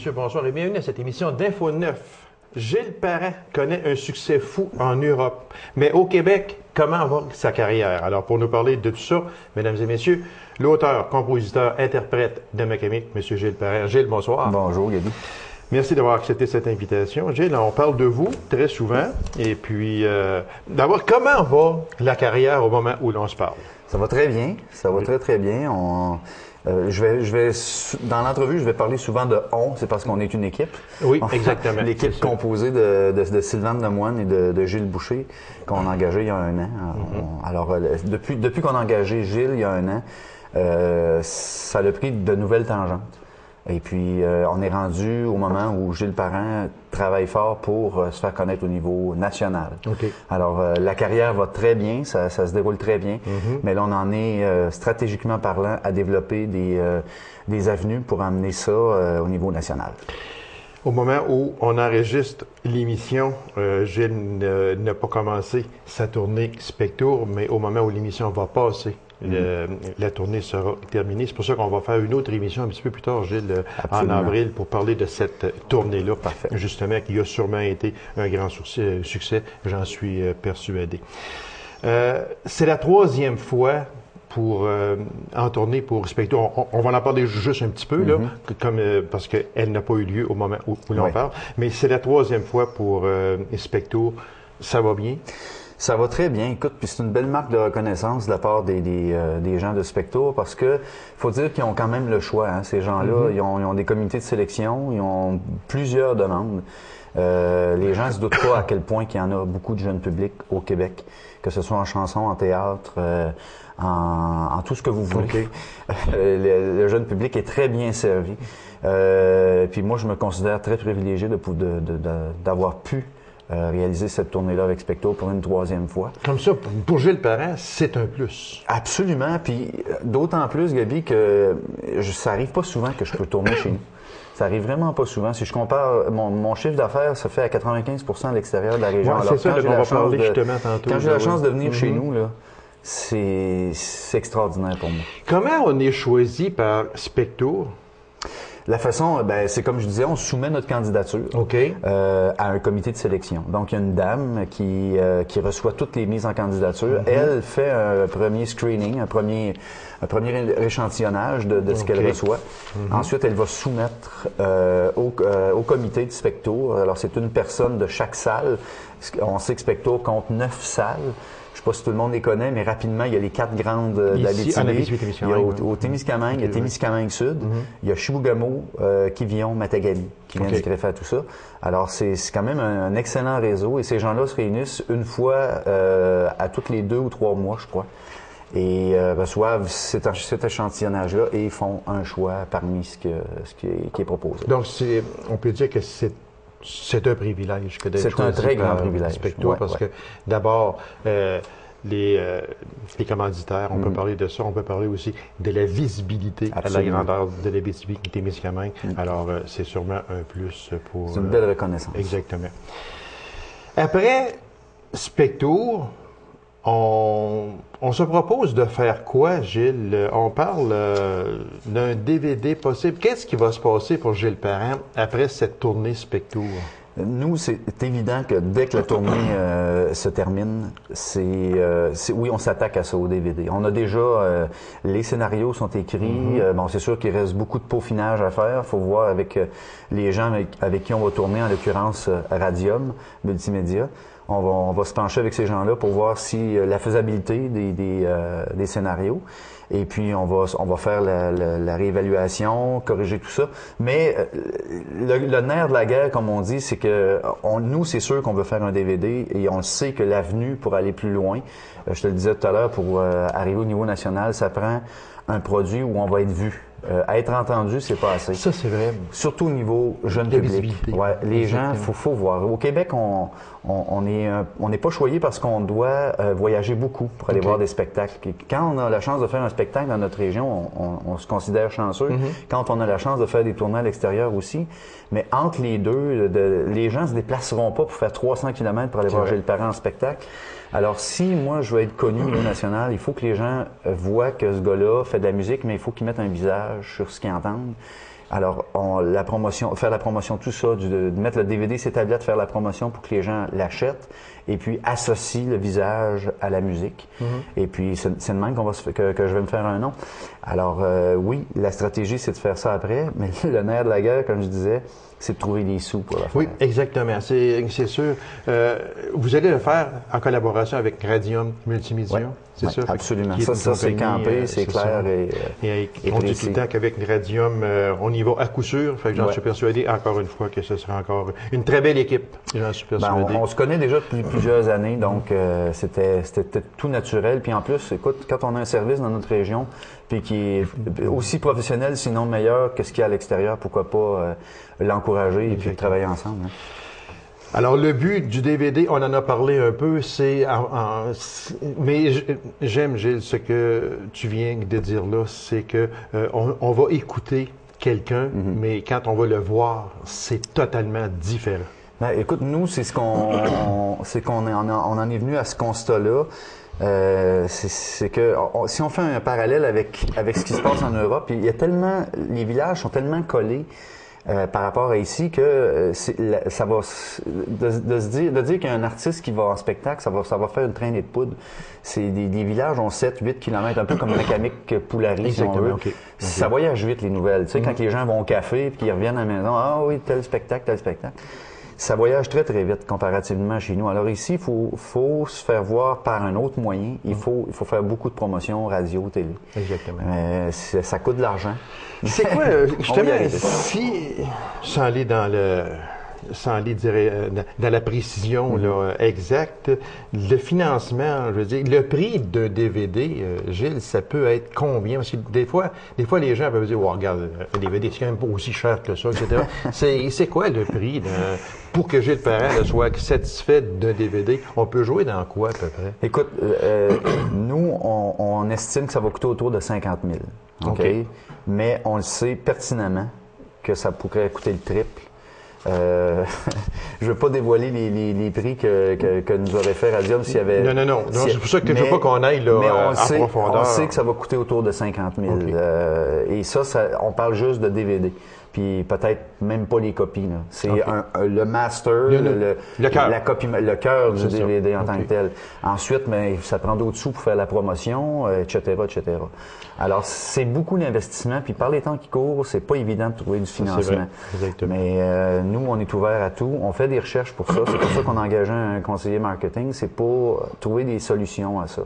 messieurs, bonsoir et bienvenue à cette émission d'Info 9. Gilles Parent connaît un succès fou en Europe, mais au Québec, comment va sa carrière? Alors, pour nous parler de tout ça, mesdames et messieurs, l'auteur, compositeur, interprète de Macamique, M. Gilles Parent. Gilles, bonsoir. Bonjour, Gaby. Merci d'avoir accepté cette invitation. Gilles, on parle de vous très souvent. Et puis, d'abord, comment va la carrière au moment où l'on se parle? Ça va très bien. Ça va très, très bien. Dans l'entrevue, je vais parler souvent de « on », c'est parce qu'on est une équipe. Oui, exactement. L'équipe composée de Sylvain Lemoine et de Gilles Boucher, qu'on a engagé il y a un an. Alors, depuis qu'on a engagé Gilles il y a un an, ça a pris de nouvelles tangentes. Et puis, on est rendu au moment où Gilles Parent travaille fort pour se faire connaître au niveau national. Okay. Alors, la carrière va très bien, ça se déroule très bien, mais là, on en est, stratégiquement parlant, à développer des avenues pour amener ça au niveau national. Au moment où on enregistre l'émission, Gilles n'a pas commencé sa tournée Spectour, mais au moment où l'émission va passer, la tournée sera terminée. C'est pour ça qu'on va faire une autre émission un petit peu plus tard, Gilles, en avril, pour parler de cette tournée-là. Parfait. Justement, qui a sûrement été un grand succès, j'en suis persuadé. C'est la troisième fois en tournée pour Spectour. On va en parler juste un petit peu, là, parce qu'elle n'a pas eu lieu au moment où l'on parle. Mais c'est la troisième fois pour Spectour. Ça va bien? Ça va très bien. Écoute, puis c'est une belle marque de reconnaissance de la part des gens de Spectour parce que faut dire qu'ils ont quand même le choix. Hein, ces gens-là, ils ont des comités de sélection, ils ont plusieurs demandes. Les gens ne se doutent pas à quel point qu'il y en a beaucoup de jeunes publics au Québec, que ce soit en chanson, en théâtre, en tout ce que vous voulez. Le jeune public est très bien servi. Puis moi, je me considère très privilégié d'avoir pu réaliser cette tournée-là avec Spectour pour une troisième fois. Comme ça, pour Gilles Parent, c'est un plus. Absolument. Puis d'autant plus, Gaby, que ça arrive pas souvent que je peux tourner chez nous. Ça arrive vraiment pas souvent. Si je compare, mon chiffre d'affaires se fait à 95% à l'extérieur de la région. Ouais, c'est ça qu'on va parler justement tantôt. Quand j'ai la chance de venir chez nous, là, c'est extraordinaire pour moi. Comment on est choisi par Spectour? La façon, c'est comme je disais, on soumet notre candidature à un comité de sélection. Donc, il y a une dame qui reçoit toutes les mises en candidature. Elle fait un premier screening, un premier échantillonnage de ce qu'elle reçoit. Ensuite, elle va soumettre au comité de Spectour. Alors, c'est une personne de chaque salle. On sait que Spectour compte 9 salles. Je ne sais pas si tout le monde les connaît, mais rapidement, il y a les 4 grandes d'Abitibi. Il y a au Témiscamingue, il y a Témiscamingue Sud, il y a Chibougamau, Kivion, Matagami, qui vient du greffer à tout ça. Alors, c'est quand même un excellent réseau et ces gens-là se réunissent une fois à tous les 2 ou 3 mois, je crois, et reçoivent cet échantillonnage-là et font un choix parmi ce qui est proposé. Donc, on peut dire que c'est un privilège que d'être choisi. C'est un très grand privilège. Spectour, parce que d'abord, les commanditaires, on peut parler de ça, on peut parler aussi de la visibilité à la grandeur de l'Abitibi-Témiscamingue. Alors, c'est sûrement un plus pour... C'est une belle reconnaissance. Exactement. Après Spectour, on se propose de faire quoi, Gilles? On parle d'un DVD possible. Qu'est-ce qui va se passer pour Gilles Parent après cette tournée Spectour? Nous, c'est évident que dès que la tournée se termine, oui, on s'attaque à ça au DVD. On a déjà, les scénarios sont écrits. Bon, c'est sûr qu'il reste beaucoup de peaufinage à faire. Il faut voir avec les gens avec qui on va tourner, en l'occurrence Radium Multimédia. On va se pencher avec ces gens-là pour voir si la faisabilité des scénarios. Et puis, on va faire la réévaluation, corriger tout ça. Mais le nerf de la guerre, comme on dit, c'est que nous, c'est sûr qu'on veut faire un DVD et on sait que l'avenue pour aller plus loin, je te le disais tout à l'heure, pour arriver au niveau national, ça prend un produit où on va être vu. Être entendu, c'est pas assez. Ça, c'est vrai. Surtout au niveau jeune public. Ouais, les gens, faut voir. Au Québec, on n'est pas choyé parce qu'on doit voyager beaucoup pour aller voir des spectacles. Quand on a la chance de faire un spectacle dans notre région, on se considère chanceux. Quand on a la chance de faire des tournées à l'extérieur aussi. Mais entre les deux, les gens se déplaceront pas pour faire 300 km pour aller voir Gilles Parent en spectacle. Alors, si moi, je veux être connu au niveau national, il faut que les gens voient que ce gars-là fait de la musique, mais il faut qu'ils mettent un visage sur ce qu'ils entendent. Alors, faire la promotion, tout ça, de mettre le DVD sur tablette, faire la promotion pour que les gens l'achètent, et puis associe le visage à la musique. Et puis, c'est de même que je vais me faire un nom. Alors, oui, la stratégie, c'est de faire ça après, mais le nerf de la guerre, comme je disais, c'est de trouver des sous pour le faire. Oui, exactement. C'est sûr. Vous allez le faire en collaboration avec Radium Multimédia. Oui. C'est ça? Absolument. Ça c'est campé, c'est clair et on dit tout le temps qu'avec Radium, on y va à coup sûr. Fait que j'en suis persuadé, encore une fois, que ce sera encore une très belle équipe. J'en suis persuadé. On se connaît déjà depuis plusieurs années, donc c'était tout naturel. Puis en plus, écoute, quand on a un service dans notre région, puis qui est aussi professionnel, sinon meilleur que ce qu'il y a à l'extérieur, pourquoi pas l'encourager et puis travailler ensemble. Hein. Alors, le but du DVD, on en a parlé un peu, mais j'aime, Gilles, ce que tu viens de dire là, c'est que on va écouter quelqu'un, mais quand on va le voir, c'est totalement différent. Ben, écoute, nous, c'est qu'on en est venu à ce constat-là. C'est que si on fait un parallèle avec ce qui se passe en Europe, il y a tellement, les villages sont tellement collés. Par rapport à ici que ça va de dire qu'il y a un artiste qui va en spectacle, ça va faire une traînée de poudre. C'est des villages ont 7-8 kilomètres, un peu comme Macamic-Poulari, si on veut. Okay. Ça voyage vite, les nouvelles. Tu sais, quand les gens vont au café et qu'ils reviennent à la maison, ah oui, tel spectacle. Ça voyage très, très vite comparativement chez nous. Alors ici, il faut se faire voir par un autre moyen. Il faut faire beaucoup de promotion, radio, télé. Exactement. Ça coûte de l'argent. C'est quoi, justement, sans aller dans la précision là, exacte, le financement, je veux dire, le prix d'un DVD, Gilles, ça peut être combien? Parce que des fois les gens peuvent dire, oh, regarde, un DVD, c'est quand même pas aussi cher que ça, etc. C'est quoi le prix pour que Gilles Parent soit satisfait d'un DVD? On peut jouer dans quoi, à peu près? Écoute, nous, on estime que ça va coûter autour de 50 000. OK? Mais on le sait pertinemment que ça pourrait coûter le triple. Je veux pas dévoiler les prix que nous aurait fait Radium s'il y avait... Non, c'est pour ça que je veux pas qu'on aille là, à profondeur. On sait que ça va coûter autour de 50 000. Okay. Et ça, on parle juste de DVD. Puis peut-être même pas les copies. C'est le master, le cœur du DVD en tant que tel. Ensuite, ça prend d'autres sous pour faire la promotion, etc., etc. Alors, c'est beaucoup d'investissement. Puis par les temps qui courent, c'est pas évident de trouver du financement. Mais nous, on est ouvert à tout. On fait des recherches pour ça. C'est pour ça qu'on a engagé un conseiller marketing. C'est pour trouver des solutions à ça.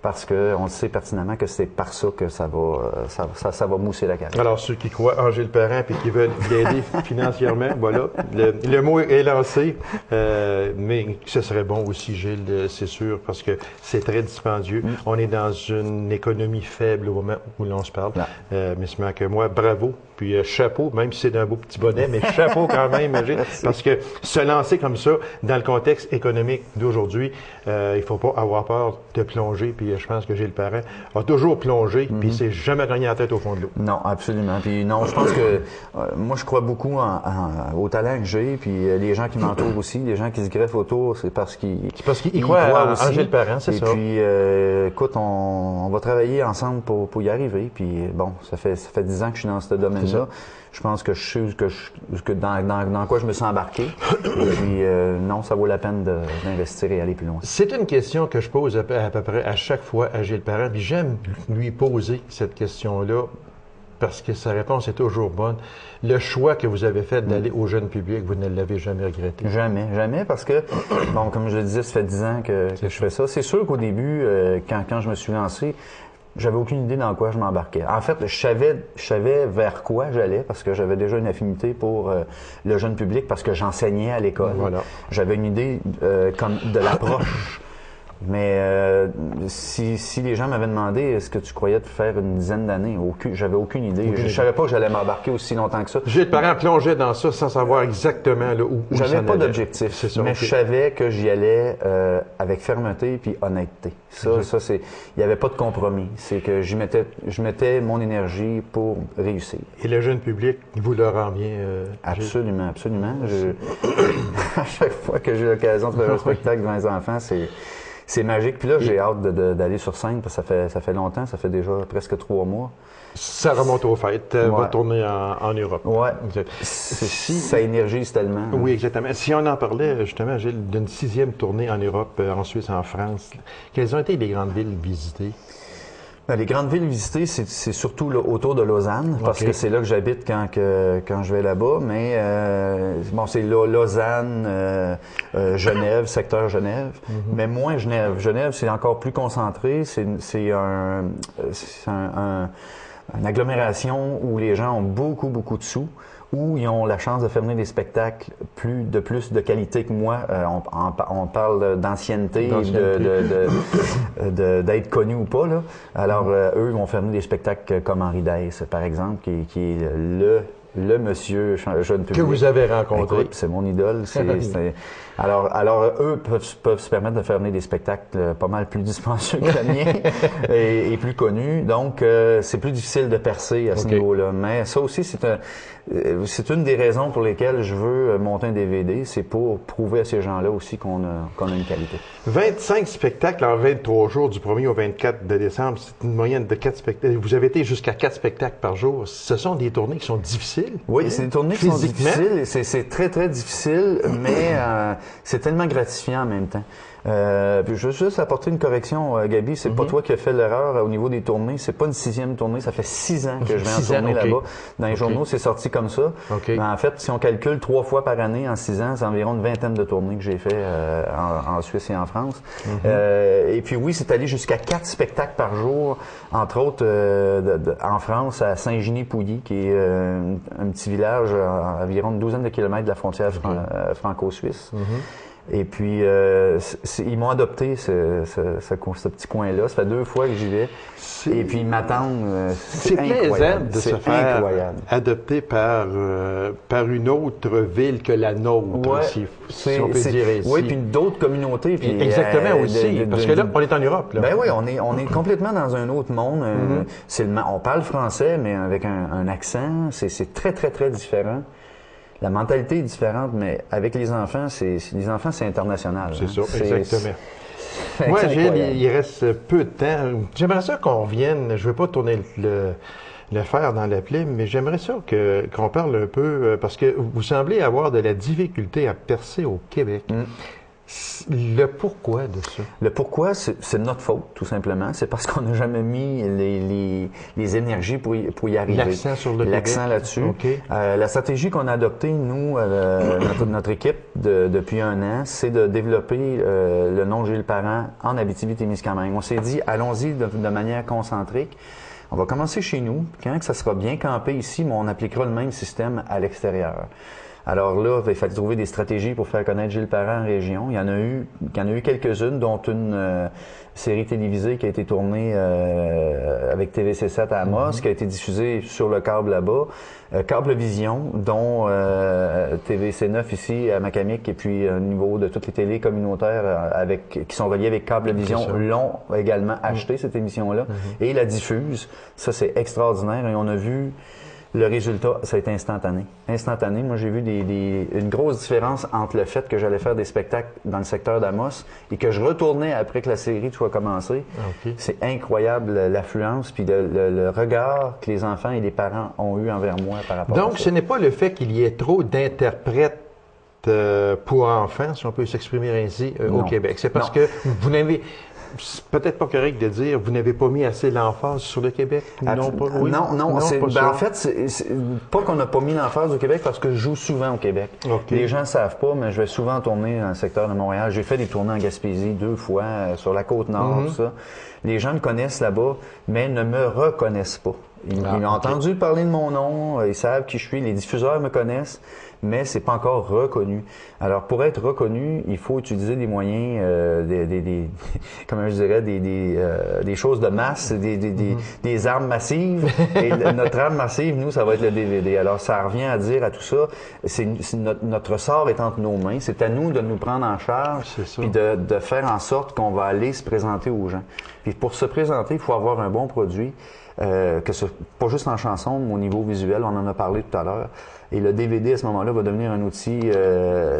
Parce qu'on le sait pertinemment que c'est par ça que ça va mousser la carrière. Alors, ceux qui croient en Gilles Parent et qui veulent l'aider financièrement, voilà, le mot est lancé. Mais ce serait bon aussi, Gilles, c'est sûr, parce que c'est très dispendieux. On est dans une économie faible au moment où l'on se parle. Mais c'est que moi, bravo. Puis chapeau, même si c'est d'un beau petit bonnet, mais chapeau quand même, Gilles, parce que se lancer comme ça dans le contexte économique d'aujourd'hui, il faut pas avoir peur de plonger. Puis je pense que Gilles Parent a toujours plongé, puis il s'est jamais gagné la tête au fond de l'eau. Non, absolument. Puis non, je pense que moi, je crois beaucoup au talent que j'ai, puis les gens qui m'entourent aussi, les gens qui se greffent autour, c'est parce qu'ils croient en Gilles Parent, c'est ça. Et puis, écoute, on va travailler ensemble pour y arriver. Puis bon, ça fait 10 ans que je suis dans ce domaine-là. Je pense que je sais dans quoi je me suis embarqué. Et puis, non, ça vaut la peine d'investir et aller plus loin. C'est une question que je pose à peu près à chaque fois à Gilles Parent. Puis j'aime lui poser cette question-là parce que sa réponse est toujours bonne. Le choix que vous avez fait d'aller au jeune public, vous ne l'avez jamais regretté? Jamais, parce que, bon, comme je le disais, ça fait 10 ans que je fais ça. C'est sûr qu'au début, quand je me suis lancé, j'avais aucune idée dans quoi je m'embarquais. En fait, je savais vers quoi j'allais parce que j'avais déjà une affinité pour le jeune public parce que j'enseignais à l'école. Voilà. J'avais une idée comme de l'approche. Mais si les gens m'avaient demandé est-ce que tu croyais te faire une dizaine d'années, j'avais aucune idée. Je savais pas que j'allais m'embarquer aussi longtemps que ça. Gilles Parent plongeait dans ça sans savoir exactement là, où j'avais pas d'objectif, mais je savais que j'y allais avec fermeté puis honnêteté. Ça c'est, il y avait pas de compromis. C'est que je mettais mon énergie pour réussir. Et le jeune public vous le rend bien. Absolument. À chaque fois que j'ai l'occasion de faire un spectacle devant les enfants, c'est magique. Puis là, j'ai hâte d'aller sur scène parce que ça fait longtemps, ça fait déjà presque 3 mois. Ça remonte aux fêtes. Va tourner en Europe. Oui. Ça énergise tellement. Oui, exactement. Si on en parlait, justement, Gilles, d'une 6e tournée en Europe, en Suisse, en France, quelles ont été les grandes villes visitées? Les grandes villes visitées, c'est surtout là, autour de Lausanne, parce que c'est là que j'habite quand je vais là-bas. Mais bon, c'est Lausanne, Genève, secteur Genève, mais moins Genève. Genève, c'est encore plus concentré. C'est une agglomération où les gens ont beaucoup de sous, où ils ont la chance de faire venir des spectacles de plus de qualité que moi. On parle d'ancienneté, d'être connu ou pas, là. Alors, eux vont faire venir des spectacles comme Henri Dess, par exemple, qui est le monsieur jeune public. Que vous avez rencontré. Écoute, c'est mon idole. Alors, eux peuvent se permettre de faire venir des spectacles pas mal plus dispendieux que le mien et plus connus. Donc, c'est plus difficile de percer à ce niveau-là. Mais ça aussi, c'est une des raisons pour lesquelles je veux monter un DVD. C'est pour prouver à ces gens-là aussi qu'on a une qualité. 25 spectacles en 23 jours, du 1er au 24 de décembre. C'est une moyenne de 4 spectacles. Vous avez été jusqu'à 4 spectacles par jour. Ce sont des tournées qui sont difficiles. Oui, c'est des tournées qui sont difficiles. C'est très, très difficile, mais c'est tellement gratifiant en même temps. Puis je veux juste apporter une correction, Gabi. C'est pas toi qui as fait l'erreur au niveau des tournées. C'est pas une 6e tournée. Ça fait 6 ans que je vais en tournée là-bas. Dans les journaux, c'est sorti comme ça. Mais en fait, si on calcule 3 fois par année en 6 ans, c'est environ une vingtaine de tournées que j'ai fait en Suisse et en France. Et puis oui, c'est allé jusqu'à 4 spectacles par jour, entre autres en France, à Saint-Genis-Pouilly, qui est un petit village à environ une douzaine de kilomètres de la frontière franco-suisse. Et puis, ils m'ont adopté ce petit coin-là. Ça fait 2 fois que j'y vais. Et puis, ils m'attendent. C'est plaisant de se faire adopter par une autre ville que la nôtre, si on peut dire ainsi. Oui, puis d'autres communautés. Puis, exactement aussi. Parce que là, on est en Europe. Là. Ben oui, on est complètement dans un autre monde. On parle français, mais avec un accent. C'est très, très, très différent. La mentalité est différente, mais avec les enfants, c'est international. C'est ça, exactement. Moi, Gilles, il reste peu de temps. J'aimerais ça qu'on revienne. Je ne veux pas tourner le fer dans la plaie, mais j'aimerais ça qu'on parle un peu, parce que vous semblez avoir de la difficulté à percer au Québec. Le pourquoi de ça? Le pourquoi, c'est de notre faute, tout simplement. C'est parce qu'on n'a jamais mis les énergies pour y arriver. L'accent sur le L'accent là-dessus. La stratégie qu'on a adoptée, nous, notre équipe, depuis 1 an, c'est de développer le nom Gilles Parent en Abitibi-Témiscamingue. On s'est dit, allons-y de manière concentrique. On va commencer chez nous. Quand ça sera bien campé ici, on appliquera le même système à l'extérieur. Alors là, il fallait trouver des stratégies pour faire connaître Gilles Parent en région. Il y en a eu quelques-unes, dont une série télévisée qui a été tournée avec TVC7 à Amos, qui a été diffusée sur le câble là-bas. Cablevision, dont TVC9 ici à Macamic, et puis au niveau de toutes les télés communautaires qui sont reliées avec Cablevision, l'ont également acheté, cette émission-là, et la diffusent. Ça, c'est extraordinaire, et on a vu le résultat, ça a été instantané. Instantané. Moi, j'ai vu une grosse différence entre le fait que j'allais faire des spectacles dans le secteur d'Amos et que je retournais après que la série soit commencée. C'est incroyable l'affluence puis le regard que les enfants et les parents ont eu envers moi par rapport à ça. Donc, ce n'est pas le fait qu'il y ait trop d'interprètes pour enfants, si on peut s'exprimer ainsi, au Québec. C'est parce que vous n'avez... C'est peut-être pas correct de dire vous n'avez pas mis assez l'emphase sur le Québec. Non, en fait, c'est pas qu'on n'a pas mis l'emphase au Québec parce que je joue souvent au Québec. Les gens ne savent pas, mais je vais souvent tourner dans le secteur de Montréal. J'ai fait des tournées en Gaspésie 2 fois, sur la Côte-Nord, tout ça. Les gens me connaissent là-bas, mais ne me reconnaissent pas. Ils ont entendu parler de mon nom, ils savent qui je suis, les diffuseurs me connaissent, mais c'est pas encore reconnu. Alors, pour être reconnu, il faut utiliser des moyens, comment je dirais, des choses de masse, des armes massives. Et notre arme massive, nous, ça va être le DVD. Alors, ça revient à dire à tout ça, notre sort est entre nos mains. C'est à nous de nous prendre en charge, puis de faire en sorte qu'on va aller se présenter aux gens. Puis pour se présenter, il faut avoir un bon produit. pas juste en chanson, mais au niveau visuel, on en a parlé tout à l'heure. Et le DVD, à ce moment-là, va devenir un outil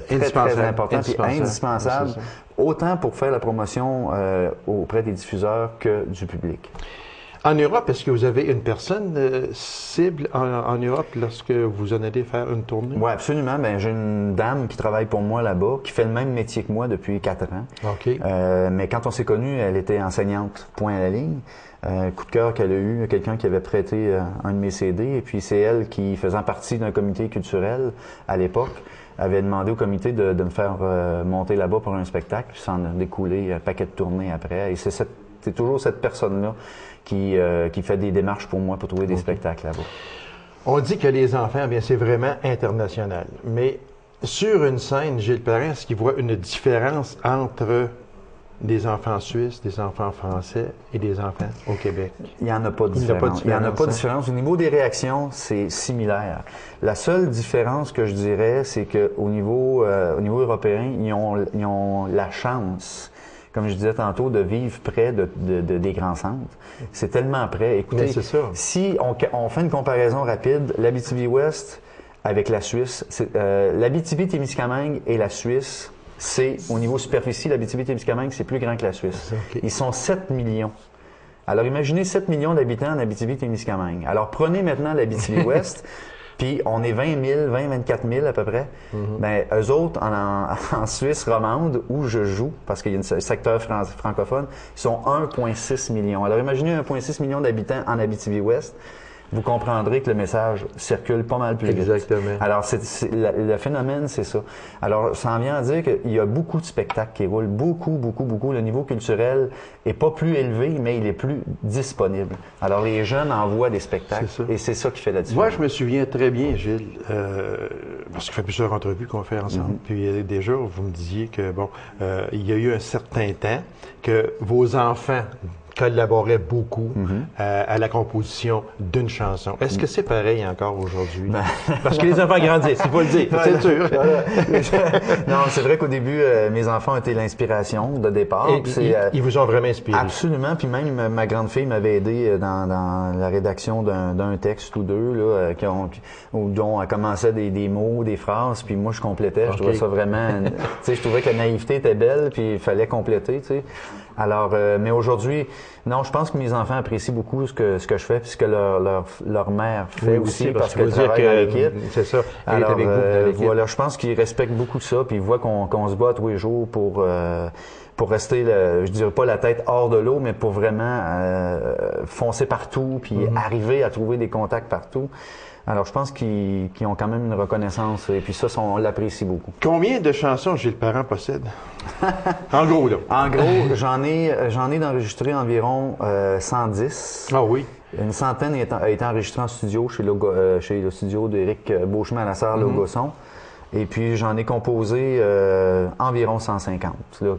très important et indispensable, autant pour faire la promotion auprès des diffuseurs que du public. En Europe, est-ce que vous avez une personne cible en Europe lorsque vous en allez faire une tournée? Oui, absolument. Ben, j'ai une dame qui travaille pour moi là-bas, qui fait le même métier que moi depuis 4 ans. OK. Mais quand on s'est connus, elle était enseignante, point à la ligne. Coup de cœur qu'elle a eu, quelqu'un qui avait prêté un de mes CD, et puis c'est elle qui, faisant partie d'un comité culturel à l'époque, avait demandé au comité de me faire monter là-bas pour un spectacle, puis ça en a découlé un paquet de tournées après. Et c'est toujours cette personne-là qui fait des démarches pour moi pour trouver des spectacles là-bas. On dit que les enfants, bien, c'est vraiment international. Mais sur une scène, Gilles Perrin, est-ce qu'il voit une différence entre des enfants suisses, des enfants français et des enfants au Québec? Il n'y en a pas de différence. Il n'y en a pas de différence. Au niveau des réactions, c'est similaire. La seule différence que je dirais, c'est qu'au niveau européen, ils ont la chance, comme je disais tantôt, de vivre près des grands centres. C'est tellement près. Écoutez, si on fait une comparaison rapide, l'Abitibi-Ouest avec la Suisse, l'Abitibi-Témiscamingue et la Suisse, c'est, au niveau superficie, l'Abitibi-Témiscamingue, c'est plus grand que la Suisse. Okay. Ils sont 7 millions. Alors, imaginez 7 millions d'habitants en Abitibi-Témiscamingue. Alors, prenez maintenant l'Abitibi-Ouest, puis on est 24 000 à peu près. Bien, eux autres, en Suisse romande, où je joue, parce qu'il y a un secteur francophone, ils sont 1,6 million. Alors, imaginez 1,6 million d'habitants en Abitibi-Ouest. Vous comprendrez que le message circule pas mal plus vite. Exactement. Alors, le phénomène, c'est ça. Alors, ça en vient à dire qu'il y a beaucoup de spectacles qui roulent. Beaucoup. Le niveau culturel est pas plus élevé, mais il est plus disponible. Alors, les jeunes envoient des spectacles. Et c'est ça qui fait la différence. Moi, je me souviens très bien, Gilles, parce qu'il fait plusieurs entrevues qu'on fait ensemble. Puis déjà, vous me disiez que, bon, il y a eu un certain temps que vos enfants collaborait beaucoup à la composition d'une chanson. Est-ce que c'est pareil encore aujourd'hui? Parce que les enfants grandissent, il faut le dire, c'est sûr. Non, c'est vrai qu'au début, mes enfants étaient l'inspiration de départ. Ils vous ont vraiment inspiré? Absolument, puis même ma grande fille m'avait aidé dans la rédaction d'un texte ou deux, là, dont elle commençait des mots, des phrases, puis moi je complétais. Je trouvais ça vraiment... tu sais, je trouvais que la naïveté était belle, puis il fallait compléter, tu sais. Alors, mais aujourd'hui, non, je pense que mes enfants apprécient beaucoup ce que je fais, puisque leur mère fait aussi, parce qu'elle travaille dans l'équipe. C'est ça. Alors, avec vous, voilà, je pense qu'ils respectent beaucoup ça, puis ils voient qu'on se bat tous les jours pour rester, je dirais pas la tête hors de l'eau, mais pour vraiment foncer partout, puis arriver à trouver des contacts partout. Alors, je pense qu'ils ont quand même une reconnaissance, et puis ça, on l'apprécie beaucoup. Combien de chansons Gilles Perrin possède? En gros, là. En gros, j'en ai d'enregistré environ 110. Ah oui? Une centaine a été enregistrée en studio chez le studio d'Éric Beauchemin-Lassard, Logosson. Et puis, j'en ai composé environ 150. Là.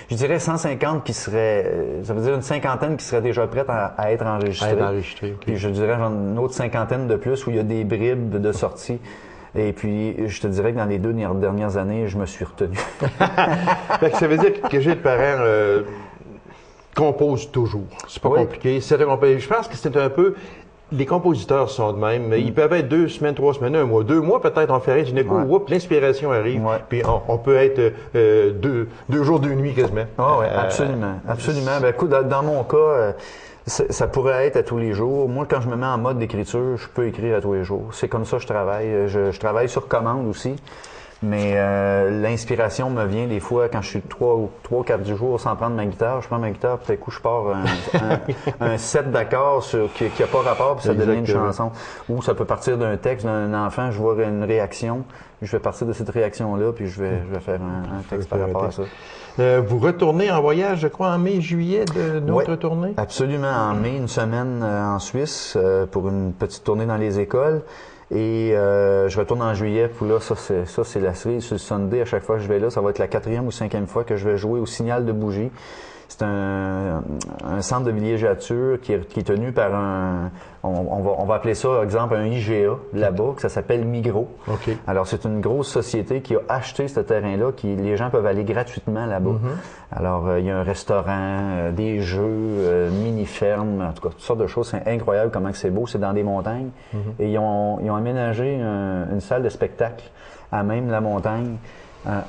Je dirais 150 qui seraient, ça veut dire une cinquantaine qui seraient déjà prêtes à être enregistrées. Okay. Puis, je dirais une autre cinquantaine de plus où il y a des bribes de sortie. Et puis, je te dirais que dans les 2 dernières années, je me suis retenu. Fait que ça veut dire que Gilles Perrin compose toujours. C'est pas compliqué. Je pense que c'est un peu... Les compositeurs sont de même. Ils peuvent être 2 semaines, 3 semaines, 1 mois. 2 mois peut-être, on fait rien d'une écho, l'inspiration arrive. Puis on peut être 2 jours, 2 nuits quasiment. Ah oui, absolument. Absolument. Ben, écoute, dans mon cas, ça pourrait être à tous les jours. Moi, quand je me mets en mode d'écriture, je peux écrire à tous les jours. C'est comme ça que je travaille. Je travaille sur commande aussi. Mais l'inspiration me vient des fois quand je suis 3-4 jours sans prendre ma guitare. Je prends ma guitare, puis tout à coup, je pars un set d'accords qui n'a pas rapport, puis ça devient une chanson. Ou ça peut partir d'un texte d'un enfant, je vois une réaction, je vais partir de cette réaction-là, puis je vais faire un texte par rapport à ça. Vous retournez en voyage, je crois, en mai, juillet de notre tournée? Absolument, en mai, une semaine en Suisse pour une petite tournée dans les écoles. Et je retourne en juillet, puis là, ça c'est la série sur le Sunday. À chaque fois que je vais là, ça va être la 4e ou 5e fois que je vais jouer au Signal de Bougie, C'est un centre de villégiature qui est tenu par on va appeler ça, par exemple, un IGA là-bas, que ça s'appelle Migros. Okay. Alors, c'est une grosse société qui a acheté ce terrain-là, les gens peuvent aller gratuitement là-bas. Alors, il y a un restaurant, des jeux, mini-fermes, en tout cas, toutes sortes de choses. C'est incroyable comment c'est beau. C'est dans des montagnes. Et ils ont aménagé une salle de spectacle à même la montagne.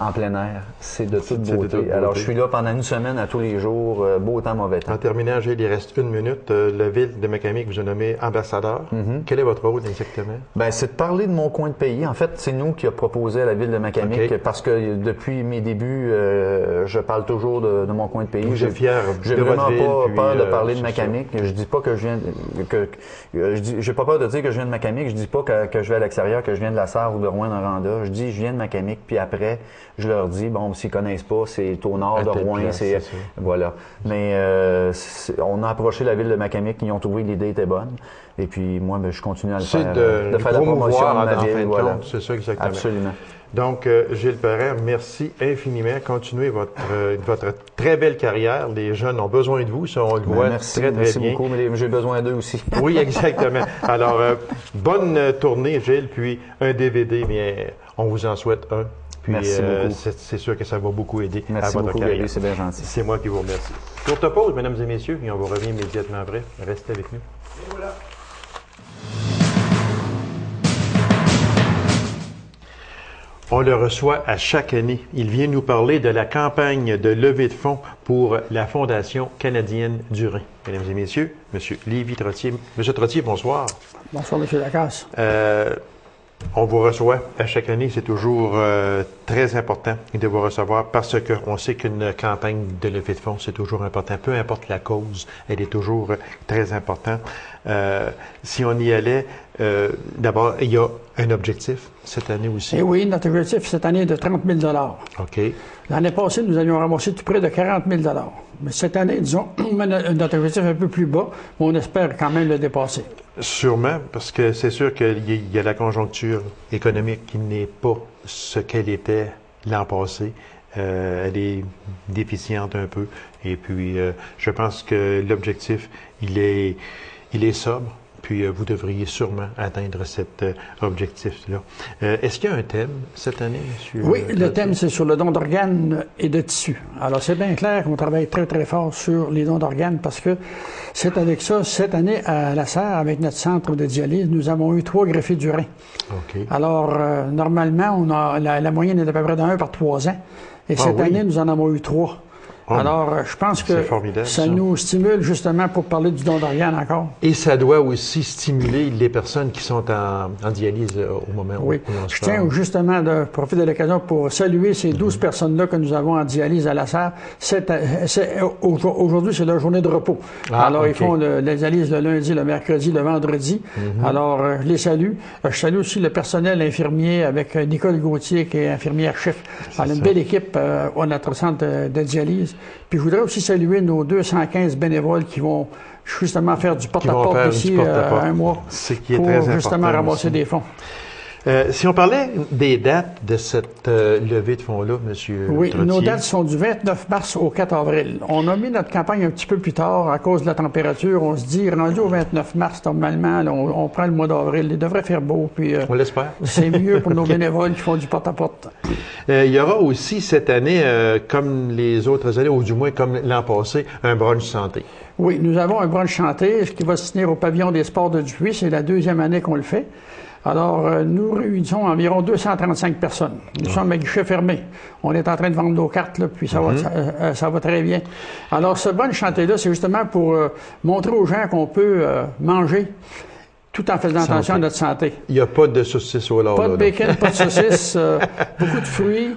En plein air, c'est de toute beauté. Alors, je suis là pendant une semaine à tous les jours, beau temps, mauvais temps. En terminant, Gilles, il reste une minute. La ville de Macamic vous a nommé ambassadeur. Quel est votre rôle exactement? Ben, c'est de parler de mon coin de pays. En fait, c'est nous qui a proposé à la ville de Macamic parce que depuis mes débuts, je parle toujours de mon coin de pays. J'ai fier. J'ai vraiment pas peur de parler de Macamic. Je dis pas que je viens j'ai pas peur de dire que je viens de Macamic. Je dis pas que je vais à l'extérieur, que je viens de la Sarre ou de Rouyn-Noranda. Je dis je viens de Macamic, puis après je leur dis, bon, s'ils connaissent pas, c'est au nord de Rouen, voilà. Mais on a approché la ville de Macamic, ils ont trouvé que l'idée était bonne. Et puis moi, je continue à le faire. De faire la promotion de ma ville, voilà. C'est ça exactement. Absolument. Donc, Gilles Perrin, merci infiniment. Continuez votre très belle carrière. Les jeunes ont besoin de vous, ça, on le voit très bien. Merci beaucoup, mais j'ai besoin d'eux aussi. Oui, exactement. Alors, bonne tournée, Gilles, puis un DVD, bien, on vous en souhaite un. Puis, merci beaucoup. C'est sûr que ça va beaucoup aider merci à votre carrière. Merci beaucoup, c'est bien gentil. C'est moi qui vous remercie. Courte pause, mesdames et messieurs, et on vous revient immédiatement après. Restez avec nous. Et voilà. On le reçoit à chaque année. Il vient nous parler de la campagne de levée de fonds pour la Fondation canadienne du Rhin. Mesdames et messieurs, M. Lévi Trottier. M. Trottier, bonsoir. Bonsoir, M. Lacasse. On vous reçoit à chaque année. C'est toujours très important de vous recevoir parce qu'on sait qu'une campagne de levée de fonds, c'est toujours important. Peu importe la cause, elle est toujours très importante. Si on y allait, d'abord, il y a un objectif cette année aussi. Et oui, notre objectif cette année est de 30 000 OK. L'année passée, nous avions ramassé tout près de 40 000 Mais cette année, disons, notre objectif est un peu plus bas, mais on espère quand même le dépasser. Sûrement, parce que c'est sûr qu'il y a la conjoncture économique qui n'est pas ce qu'elle était l'an passé. Elle est déficiente un peu. Et puis, je pense que l'objectif, il est sobre. Puis, vous devriez sûrement atteindre cet objectif-là. Est-ce qu'il y a un thème cette année, monsieur? Oui, le thème, c'est sur le don d'organes et de tissus. Alors, c'est bien clair qu'on travaille très, très fort sur les dons d'organes parce que c'est avec ça, cette année, à la Sarre, avec notre centre de dialyse, nous avons eu 3 greffés du rein. OK. Alors, normalement, on a la moyenne est à peu près d'1 par 3 ans. Et cette année, nous en avons eu 3. Alors, je pense que ça nous stimule justement pour parler du don d'organes encore. Et ça doit aussi stimuler les personnes qui sont en dialyse au moment où on se parle. Je tiens justement de profiter de l'occasion pour saluer ces 12 personnes-là que nous avons en dialyse à la Sarre. Aujourd'hui, c'est leur journée de repos. Alors, ils font la dialyse le lundi, le mercredi, le vendredi. Alors, je les salue. Je salue aussi le personnel infirmier avec Nicole Gauthier, qui est infirmière-chef. Elle a une belle équipe à notre centre de dialyse. Puis je voudrais aussi saluer nos 215 bénévoles qui vont justement faire du porte-à-porte d'ici un mois pour justement ramasser des fonds. Si on parlait des dates de cette levée de fonds-là, M. Oui, Trottier. nos dates sont du 29 mars au 4 avril. On a mis notre campagne un petit peu plus tard à cause de la température. On se dit, rendu au 29 mars, normalement, là, on prend le mois d'avril. Il devrait faire beau. Puis, on l'espère. C'est mieux pour nos bénévoles qui font du porte-à-porte. Il y aura aussi cette année, comme les autres années, ou du moins comme l'an passé, un brunch santé. Oui, nous avons un brunch santé qui va se tenir au pavillon des sports de Dupuis. C'est la 2e année qu'on le fait. Alors, nous réunissons environ 235 personnes. Nous sommes à guichet fermé. On est en train de vendre nos cartes, là, puis ça va très bien. Alors, ce brunch santé-là, c'est justement pour montrer aux gens qu'on peut manger tout en faisant attention à notre santé. Il n'y a pas de saucisses au lard. Pas de bacon, pas de saucisses, beaucoup de fruits,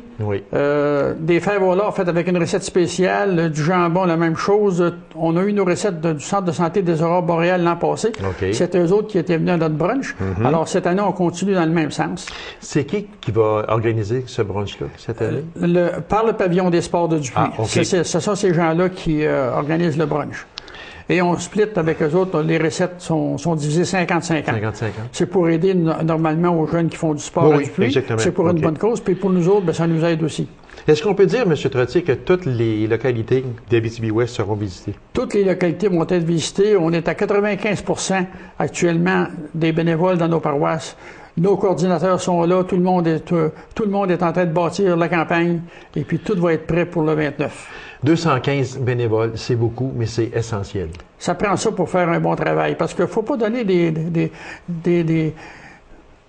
des fèves au lard faites avec une recette spéciale, du jambon, la même chose. On a eu nos recettes du Centre de santé des Aurores boréales l'an passé. C'était eux autres qui étaient venus à notre brunch. Alors, cette année, on continue dans le même sens. C'est qui va organiser ce brunch-là cette année? Par le pavillon des sports de Dupuis. Ce sont ces gens-là qui organisent le brunch. et on split avec eux autres. Les recettes sont divisées 50-50. 50-50. C'est pour aider normalement aux jeunes qui font du sport à Dupuis. C'est pour une bonne cause. Puis pour nous autres, bien, ça nous aide aussi. Est-ce qu'on peut dire, M. Trottier, que toutes les localités d'Abitibi-Ouest seront visitées? Toutes les localités vont être visitées. On est à 95% actuellement des bénévoles dans nos paroisses. Nos coordinateurs sont là. Tout le monde est en train de bâtir la campagne. Et puis tout va être prêt pour le 29. 215 bénévoles, c'est beaucoup, mais c'est essentiel. Ça prend ça pour faire un bon travail. Parce qu'il ne faut pas donner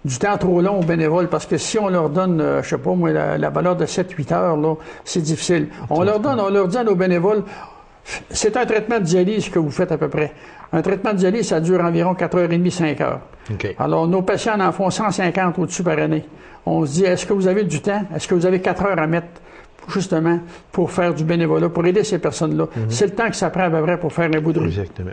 du temps trop long aux bénévoles, parce que si on leur donne, je ne sais pas moi, la valeur de 7-8 heures, là, c'est difficile. On leur dit à nos bénévoles, c'est un traitement de dialyse que vous faites à peu près. Un traitement de dialyse, ça dure environ 4h30, 5 heures. Okay. Alors, nos patients en font 150 au-dessus par année. On se dit, est-ce que vous avez du temps? Est-ce que vous avez 4 heures à mettre justement pour faire du bénévolat, pour aider ces personnes-là? C'est le temps que ça prend à peu près pour faire un bout de rue. Exactement.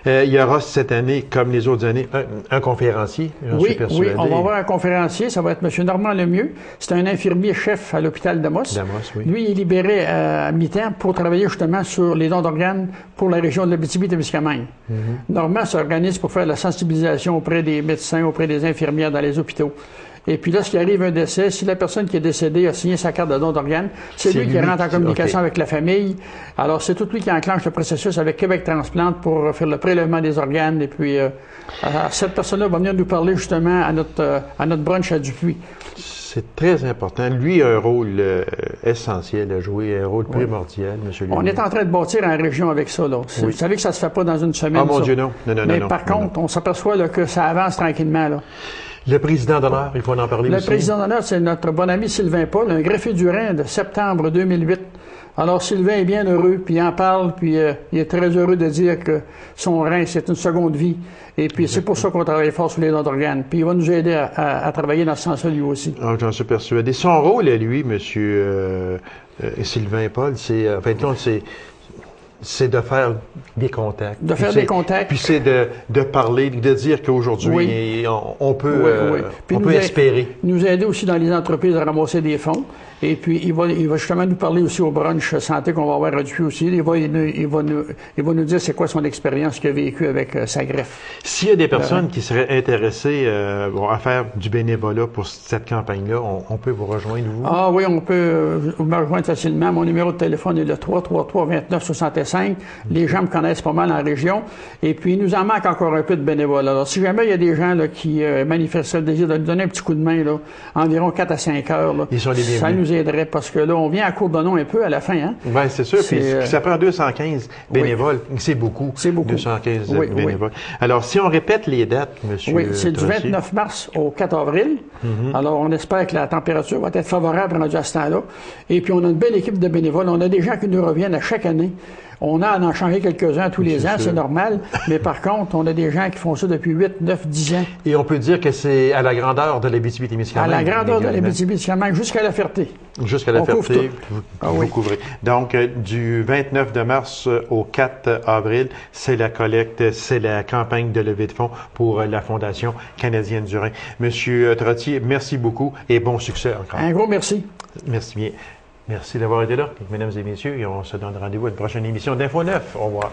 Il y aura cette année, comme les autres années, un conférencier. Oui, on va avoir un conférencier. Ça va être M. Normand Lemieux. C'est un infirmier-chef à l'hôpital d'Amos. Oui. Lui, il est libéré à mi-temps pour travailler justement sur les dons d'organes pour la région de l'Abitibi-Témiscamingue. Normand s'organise pour faire la sensibilisation auprès des médecins, auprès des infirmières dans les hôpitaux. Et puis lorsqu'il arrive un décès, si la personne qui est décédée a signé sa carte de don d'organes, c'est lui qui rentre en communication avec la famille. Alors, c'est tout lui qui enclenche le processus avec Québec Transplant pour faire le prélèvement des organes. Et puis, cette personne-là va venir nous parler justement à notre brunch à Dupuis. C'est très important. Lui a un rôle essentiel à jouer, un rôle primordial, M. Lemieux. On est en train de bâtir en région avec ça, là. Vous savez que ça se fait pas dans une semaine. Ah, mon Dieu, non. Mais par contre, on s'aperçoit là, que ça avance tranquillement, là. Le président d'honneur, il faut en parler aussi. Le président d'honneur, c'est notre bon ami Sylvain Paul, un greffier du Rhin de septembre 2008. Alors, Sylvain est bien heureux, puis il en parle, puis il est très heureux de dire que son rein, c'est une seconde vie. Et puis, c'est pour ça qu'on travaille fort sur les dons d'organes. Puis, il va nous aider à travailler dans ce sens-là, lui aussi. Ah, j'en suis persuadé. Son rôle, à lui, M. Sylvain Paul, c'est, en fin de compte, c'est de faire des contacts. De faire des contacts. Puis c'est de parler, de dire qu'aujourd'hui, on peut espérer. Nous aider aussi dans les entreprises à ramasser des fonds. Et puis, il va justement nous parler aussi au brunch santé qu'on va avoir à Dupuis aussi. Il va nous dire c'est quoi son expérience qu'il a vécue avec sa greffe. S'il y a des personnes qui seraient intéressées à faire du bénévolat pour cette campagne-là, on peut vous rejoindre, vous? Ah oui, on peut me rejoindre facilement. Mon numéro de téléphone est le 333-2965. Les gens me connaissent pas mal en région. Et puis, il nous en manque encore un peu de bénévoles. Alors, si jamais il y a des gens là, qui manifestent le désir de nous donner un petit coup de main, là, environ 4 à 5 heures, là, ils sont les bienvenus. Ça nous aiderait parce que là, on vient à court de nom un peu à la fin. Hein? Oui, c'est sûr. Puis ça prend 215 bénévoles. Oui. C'est beaucoup. C'est beaucoup. 215 bénévoles. Alors, si on répète les dates, M. Oui, c'est du 29 mars au 4 avril. Alors, on espère que la température va être favorable rendu à ce temps-là. Et puis, on a une belle équipe de bénévoles. On a des gens qui nous reviennent à chaque année. On a à en changer quelques-uns tous les ans, c'est normal. Mais par contre, on a des gens qui font ça depuis 8, 9, 10 ans. Et on peut dire que c'est à la grandeur de l'Abitibi-Témiscamingue. À la grandeur de l'Abitibi-Témiscamingue, jusqu'à la Ferté. Jusqu'à la Ferté, vous couvrez. Donc, du 29 de mars au 4 avril, c'est la collecte, c'est la campagne de levée de fonds pour la Fondation canadienne du Rhin. Monsieur Trottier, merci beaucoup et bon succès encore. Un gros merci. Merci bien. Merci d'avoir été là, mesdames et messieurs, et on se donne rendez-vous à une prochaine émission d'Info 9. Au revoir.